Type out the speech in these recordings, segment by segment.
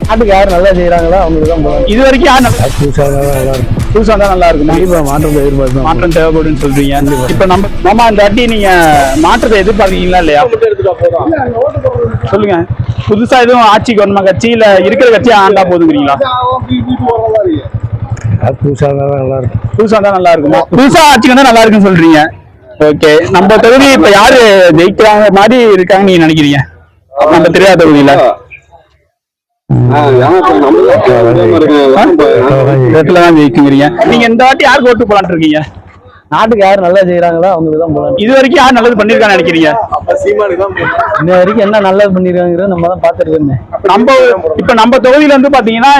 நாட்டுக்கு யார் நல்லா செய்யறாங்களோ அவங்களுக்கு தான் போகணும். இது வரைக்கும் யார் நல்லா இருக்கும். புதுசா தான் நல்லா இருக்கும். கண்டிப்பா மாற்றத்தை எதிர்பார்க்கணும். மாற்றம் தேவைப்படுன்னு சொல்றீங்க. இப்ப நம்ம இந்த வாட்டி நீங்க மாற்றத்தை எதிர்பார்க்கீங்களா இல்லையா? சொல்லுங்க. புதுசா எதுவும் ஆட்சிக்கு வரணுமா? கட்சி இல்ல இருக்கிற கட்சி ஆண்டா போதுங்கிறீங்களா? புதுசா தான் நல்லா இருக்கும். புதுசா தான் நல்லா இருக்குமா? புதுசா ஆட்சிக்கு வந்தா நல்லா இருக்குன்னு சொல்றீங்க. ஓகே, நம்ம தொகுதி இப்ப யாரு ஜெயிக்கிறாங்க மாதிரி இருக்காங்க நீங்க நினைக்கிறீங்க? நம்ம தெரியாத தொகுதியில ஜெயிக்குங்கிறீங்க. நீங்க இந்த வாட்டி யாருக்கு ஓட்டு போலான்னு இருக்கீங்க? நாட்டுக்கு யார் நல்லா செய்யறாங்களோ அவங்களுக்கு தான் போகணும். இது வரைக்கும் யார் நல்லது பண்ணிருக்கான்னு நினைக்கிறீங்க? இன்ன வரைக்கும் என்ன நல்லது பண்ணிருக்காங்கிறத நம்ம தான் பாத்துருக்கோமே. நம்ம தொகுதியில வந்து பாத்தீங்கன்னா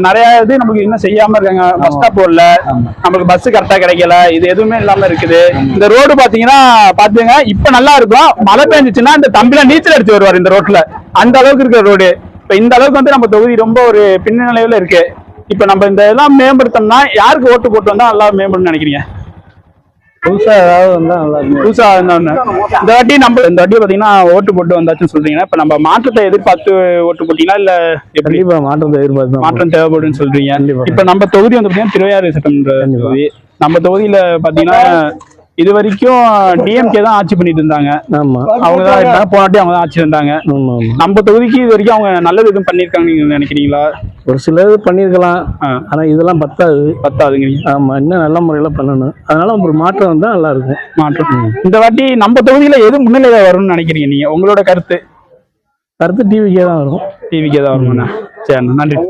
நிறைய இது நமக்கு இன்னும் செய்யாம இருக்காங்க. பஸ் ஸ்டாப் போடல, நமக்கு பஸ் கரெக்டா கிடைக்கல, இது எதுவுமே இல்லாம இருக்குது. இந்த ரோடு பாத்தீங்கன்னா பாத்துங்க இப்ப நல்லா இருக்கும். மழை பெஞ்சிச்சுன்னா இந்த தம்பில நீச்சல் அடிச்சு வருவார் இந்த ரோட்ல, அந்த அளவுக்கு இருக்கிற ரோடு. இப்ப இந்த அளவுக்கு வந்து நம்ம தொகுதி ரொம்ப ஒரு பின்னணியில இருக்கு. இப்ப நம்ம இந்த இதெல்லாம் மேம்படுத்தோம்னா யாருக்கு ஓட்டு போட்டு வந்தா நல்லா மேம்படுன்னு நினைக்கிறீங்க? புதுசா ஏதாவது வந்தா நல்லா இருக்கும். புதுசா இந்த வாட்டி பாத்தீங்கன்னா ஓட்டு போட்டு வந்தாச்சுன்னு சொல்றீங்கன்னா, இப்ப நம்ம மாற்றத்தை எதிர்பார்த்து ஓட்டு போட்டீங்களா இல்ல எப்படி? மாற்றத்தை எதிர்பார்த்து மாற்றம் தேவைப்படுன்னு சொல்றீங்க. இப்ப நம்ம தொகுதி வந்து பாத்தீங்கன்னா திருவையாறு சட்டமன்ற தொகுதி. நம்ம தொகுதியில பாத்தீங்கன்னா இது வரைக்கும் டிஎம்கே தான் ஆட்சி பண்ணிட்டு இருந்தாங்க. அவங்க தான் இருந்தாங்க. போனாட்டி அவங்க தான் ஆட்சி இருந்தாங்க. நம்ம தொகுதிக்கு இது வரைக்கும் அவங்க நல்லது எதுவும் பண்ணிருக்காங்க நீங்க நினைக்கிறீங்களா? ஒரு சிலது பண்ணிருக்கலாம், ஆனா இதெல்லாம் பத்தாதுங்கிறீங்க. ஆமா, இன்னும் நல்ல முறையில பண்ணணும். அதனால ஒரு மாற்றம் வந்தா நல்லா இருக்கும். மாற்றம் இந்த வாட்டி நம்ம தொகுதியில எது முன்னிலையில வரும்னு நினைக்கிறீங்க நீங்க? உங்களோட கருத்து டிவிக்கே தான் வரும். டிவிக்கே தான் வரும்ண்ணா. சரி, நன்றி.